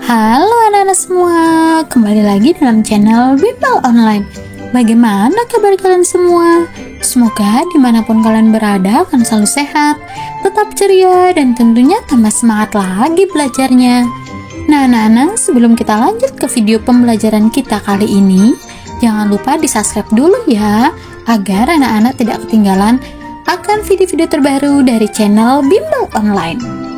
Halo anak-anak semua, kembali lagi dalam channel Bimbel Online. Bagaimana kabar kalian semua? Semoga dimanapun kalian berada akan selalu sehat, tetap ceria, dan tentunya tambah semangat lagi belajarnya. Nah anak-anak, sebelum kita lanjut ke video pembelajaran kita kali ini, jangan lupa di subscribe dulu ya, agar anak-anak tidak ketinggalan akan video-video terbaru dari channel Bimbel Online.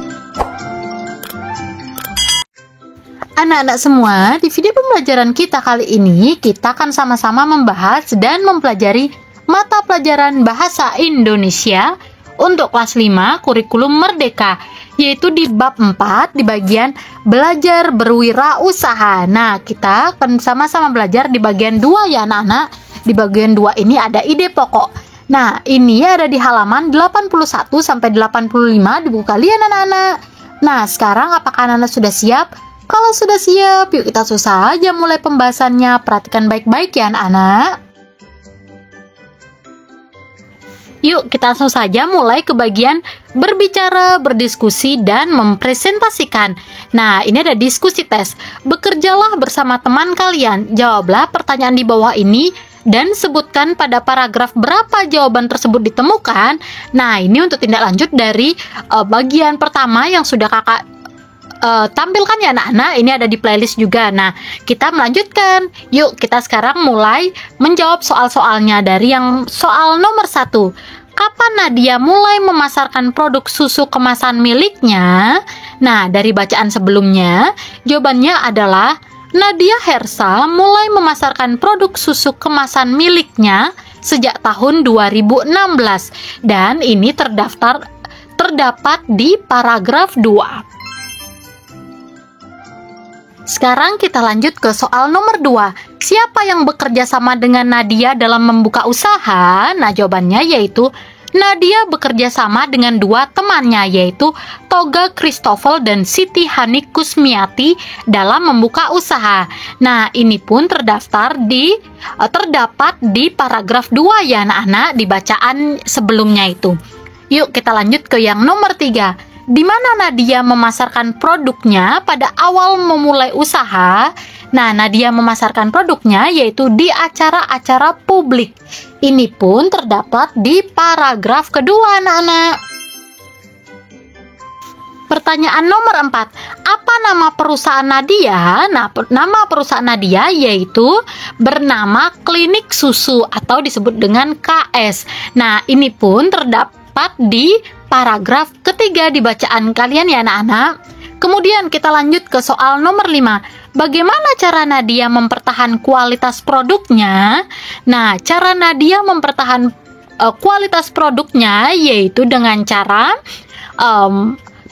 Anak-anak semua, di video pembelajaran kita kali ini, kita akan sama-sama membahas dan mempelajari mata pelajaran Bahasa Indonesia untuk kelas 5 kurikulum Merdeka, yaitu di bab 4 di bagian belajar berwirausaha. Nah, kita akan sama-sama belajar di bagian 2 ya anak-anak. Di bagian 2 ini ada ide pokok. Nah, ini ada di halaman 81 sampai 85 di buku kalian anak-anak. Nah, sekarang apakah anak-anak sudah siap? Kalau sudah siap, yuk kita langsung saja mulai pembahasannya. Perhatikan baik-baik ya anak-anak. Yuk kita langsung saja mulai ke bagian berbicara, berdiskusi, dan mempresentasikan. Nah, ini ada diskusi tes. Bekerjalah bersama teman kalian. Jawablah pertanyaan di bawah ini dan sebutkan pada paragraf berapa jawaban tersebut ditemukan. Nah, ini untuk tindak lanjut dari bagian pertama yang sudah kakak tampilkan ya anak-anak. Ini ada di playlist juga. Nah, kita melanjutkan. Yuk kita sekarang mulai menjawab soal-soalnya. Dari yang soal nomor 1, kapan Nadia mulai memasarkan produk susu kemasan miliknya? Nah, dari bacaan sebelumnya, jawabannya adalah Nadia Hersa mulai memasarkan produk susu kemasan miliknya sejak tahun 2016, dan ini terdapat di paragraf 2. Sekarang kita lanjut ke soal nomor 2. Siapa yang bekerja sama dengan Nadia dalam membuka usaha? Nah, jawabannya yaitu Nadia bekerja sama dengan 2 temannya, yaitu Toga Christoffel dan Siti Hani Kusmiati dalam membuka usaha. Nah, ini pun terdapat di paragraf 2 ya anak-anak, di bacaan sebelumnya itu. Yuk kita lanjut ke yang nomor 3. Di mana Nadia memasarkan produknya pada awal memulai usaha? Nah, Nadia memasarkan produknya yaitu di acara-acara publik. Ini pun terdapat di paragraf kedua, anak-anak. Pertanyaan nomor 4. Apa nama perusahaan Nadia? Nah, nama perusahaan Nadia yaitu bernama Klinik Susu atau disebut dengan KS. Nah, ini pun terdapat di paragraf ketiga di bacaan kalian ya anak-anak. Kemudian kita lanjut ke soal nomor 5. Bagaimana cara Nadia mempertahankan kualitas produknya? Nah, cara Nadia mempertahankan kualitas produknya yaitu dengan cara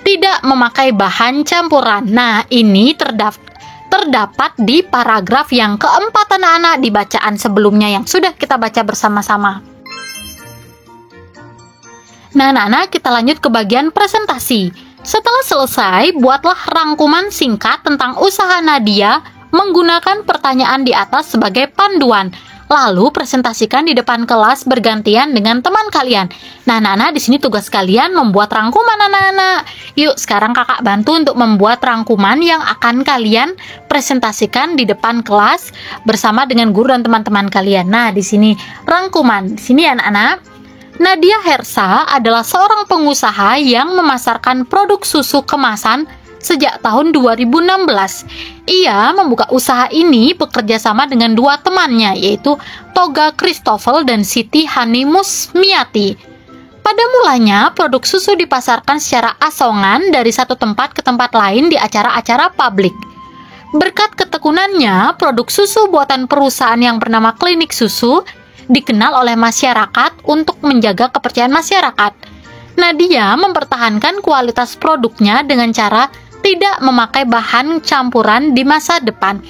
tidak memakai bahan campuran. Nah, ini terdapat di paragraf yang keempat anak-anak di bacaan sebelumnya yang sudah kita baca bersama-sama. Nah, anak-anak, kita lanjut ke bagian presentasi. Setelah selesai, buatlah rangkuman singkat tentang usaha Nadia menggunakan pertanyaan di atas sebagai panduan. Lalu presentasikan di depan kelas bergantian dengan teman kalian. Nah, anak-anak, di sini tugas kalian membuat rangkuman anak-anak. Yuk, sekarang kakak bantu untuk membuat rangkuman yang akan kalian presentasikan di depan kelas bersama dengan guru dan teman-teman kalian. Nah, di sini rangkuman. Di sini anak-anak. Nadia Hersa adalah seorang pengusaha yang memasarkan produk susu kemasan sejak tahun 2016. Ia membuka usaha ini bekerja sama dengan 2 temannya, yaitu Toga Christoffel dan Siti Hani Kusmiati. Pada mulanya, produk susu dipasarkan secara asongan dari satu tempat ke tempat lain di acara-acara publik. Berkat ketekunannya, produk susu buatan perusahaan yang bernama Klinik Susu dikenal oleh masyarakat untuk menjaga kepercayaan masyarakat. Nadia mempertahankan kualitas produknya dengan cara tidak memakai bahan campuran di masa depan.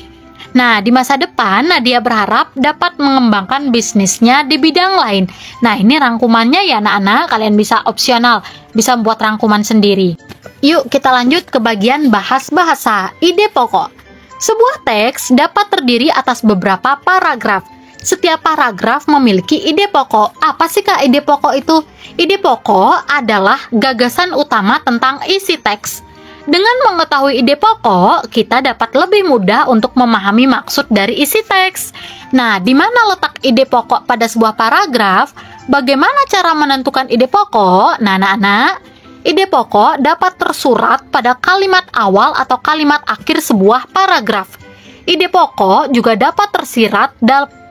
Nah, di masa depan Nadia berharap dapat mengembangkan bisnisnya di bidang lain. Nah, ini rangkumannya ya anak-anak, kalian bisa opsional, bisa buat rangkuman sendiri. Yuk kita lanjut ke bagian bahas bahasa, ide pokok. Sebuah teks dapat terdiri atas beberapa paragraf. Setiap paragraf memiliki ide pokok. Apa sih Kak ide pokok itu? Ide pokok adalah gagasan utama tentang isi teks. Dengan mengetahui ide pokok, kita dapat lebih mudah untuk memahami maksud dari isi teks. Nah, di mana letak ide pokok pada sebuah paragraf? Bagaimana cara menentukan ide pokok? Nah, anak-anak, ide pokok dapat tersurat pada kalimat awal atau kalimat akhir sebuah paragraf. Ide pokok juga dapat tersirat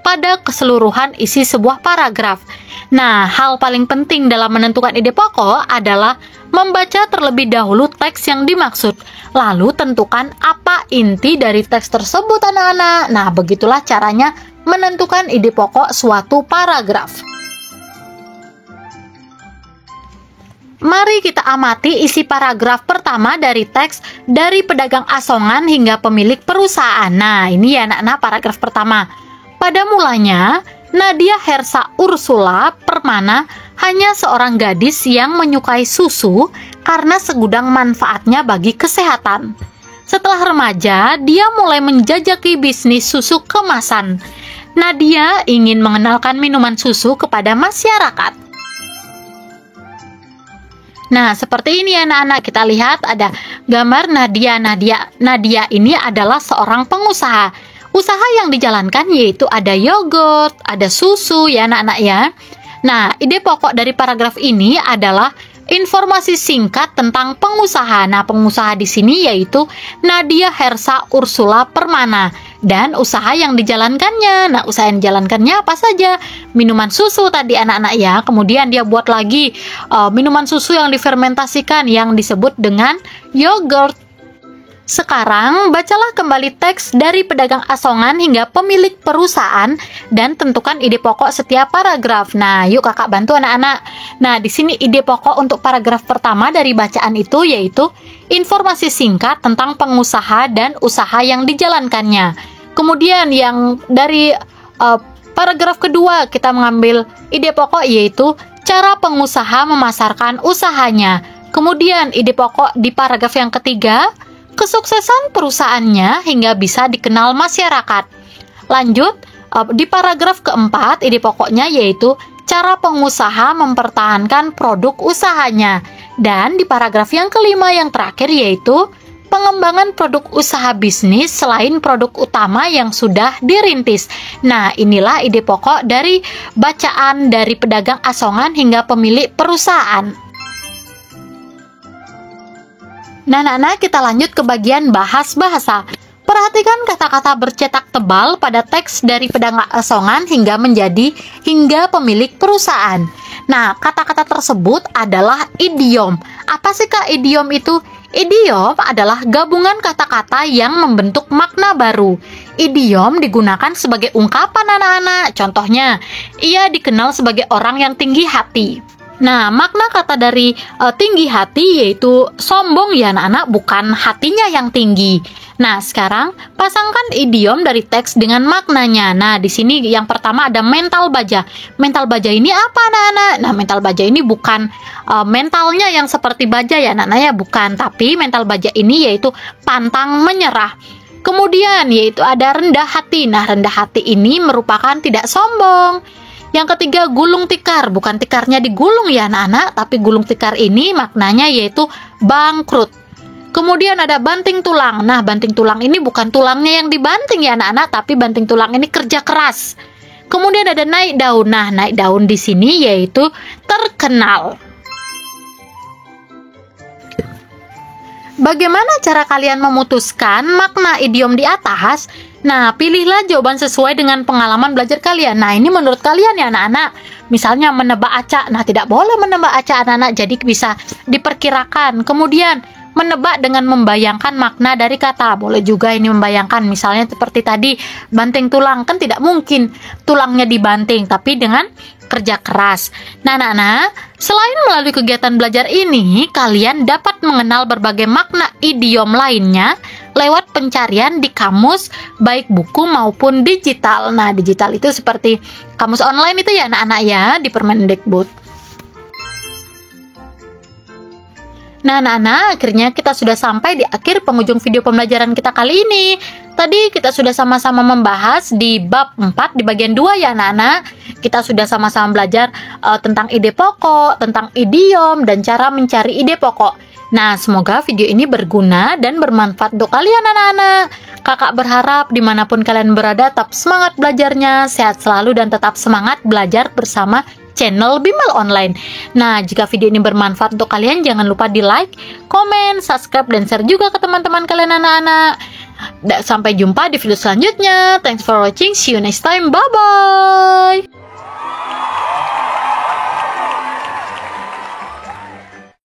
pada keseluruhan isi sebuah paragraf. Nah, hal paling penting dalam menentukan ide pokok adalah membaca terlebih dahulu teks yang dimaksud. Lalu tentukan apa inti dari teks tersebut, anak-anak. Nah, begitulah caranya menentukan ide pokok suatu paragraf. Mari kita amati isi paragraf pertama dari teks dari pedagang asongan hingga pemilik perusahaan. Nah, ini ya anak-anak paragraf pertama. Pada mulanya, Nadia Hersa Ursula Permana hanya seorang gadis yang menyukai susu karena segudang manfaatnya bagi kesehatan. Setelah remaja, dia mulai menjajaki bisnis susu kemasan. Nadia ingin mengenalkan minuman susu kepada masyarakat. Nah, seperti ini anak-anak, kita lihat ada gambar Nadia. Nadia ini adalah seorang pengusaha. Usaha yang dijalankan yaitu ada yogurt, ada susu ya anak-anak ya. Nah, ide pokok dari paragraf ini adalah informasi singkat tentang pengusaha. Nah, pengusaha di sini yaitu Nadia Hersa Ursula Permana dan usaha yang dijalankannya. Nah, usaha yang dijalankannya apa saja? Minuman susu tadi anak-anak ya. Kemudian dia buat lagi minuman susu yang difermentasikan yang disebut dengan yogurt. Sekarang, bacalah kembali teks dari pedagang asongan hingga pemilik perusahaan dan tentukan ide pokok setiap paragraf. Nah, yuk kakak bantu anak-anak. Nah, di sini ide pokok untuk paragraf pertama dari bacaan itu yaitu informasi singkat tentang pengusaha dan usaha yang dijalankannya. Kemudian yang dari paragraf kedua kita mengambil ide pokok yaitu cara pengusaha memasarkan usahanya. Kemudian ide pokok di paragraf yang ketiga, kesuksesan perusahaannya hingga bisa dikenal masyarakat. Lanjut, di paragraf keempat, ide pokoknya yaitu cara pengusaha mempertahankan produk usahanya. Dan di paragraf yang kelima yang terakhir yaitu pengembangan produk usaha bisnis selain produk utama yang sudah dirintis. Nah, inilah ide pokok dari bacaan dari pedagang asongan hingga pemilik perusahaan. Nah, anak-anak, kita lanjut ke bagian bahas bahasa. Perhatikan kata-kata bercetak tebal pada teks dari pedagang asongan hingga pemilik perusahaan. Nah, kata-kata tersebut adalah idiom. Apa sih Kak idiom itu? Idiom adalah gabungan kata-kata yang membentuk makna baru. Idiom digunakan sebagai ungkapan anak-anak. Contohnya, ia dikenal sebagai orang yang tinggi hati. Nah, makna kata dari tinggi hati yaitu sombong ya anak-anak, bukan hatinya yang tinggi. Nah, sekarang pasangkan idiom dari teks dengan maknanya. Nah, di sini yang pertama ada mental baja. Mental baja ini apa anak-anak? Nah, mental baja ini bukan mentalnya yang seperti baja ya anak-anak ya, bukan. Tapi mental baja ini yaitu pantang menyerah. Kemudian yaitu ada rendah hati. Nah, rendah hati ini merupakan tidak sombong. Yang ketiga, gulung tikar. Bukan tikarnya digulung ya anak-anak, tapi gulung tikar ini maknanya yaitu bangkrut. Kemudian ada banting tulang. Nah, banting tulang ini bukan tulangnya yang dibanting ya anak-anak, tapi banting tulang ini kerja keras. Kemudian ada naik daun. Nah, naik daun di sini yaitu terkenal. Bagaimana cara kalian memutuskan makna idiom di atas? Nah, pilihlah jawaban sesuai dengan pengalaman belajar kalian. Nah, ini menurut kalian ya anak-anak. Misalnya menebak acak. Nah, tidak boleh menebak acak anak-anak, jadi bisa diperkirakan. Kemudian menebak dengan membayangkan makna dari kata. Boleh juga ini membayangkan, misalnya seperti tadi banting tulang, kan tidak mungkin tulangnya dibanting, tapi dengan kerja keras. Nah, anak-anak, selain melalui kegiatan belajar ini, kalian dapat mengenal berbagai makna idiom lainnya lewat pencarian di kamus, baik buku maupun digital. Nah, digital itu seperti kamus online itu ya anak-anak ya, di Permendikbud. Nah, anak-anak, akhirnya kita sudah sampai di akhir penghujung video pembelajaran kita kali ini. Tadi kita sudah sama-sama membahas di bab 4 di bagian 2 ya anak-anak. Kita sudah sama-sama belajar tentang ide pokok, tentang idiom, dan cara mencari ide pokok. Nah, semoga video ini berguna dan bermanfaat untuk kalian anak-anak. Kakak berharap dimanapun kalian berada tetap semangat belajarnya, sehat selalu dan tetap semangat belajar bersama channel Bimbel Online. Nah, jika video ini bermanfaat untuk kalian, jangan lupa di like, komen, subscribe, dan share juga ke teman-teman kalian anak-anak. Sampai jumpa di video selanjutnya. Thanks for watching. See you next time. Bye-bye.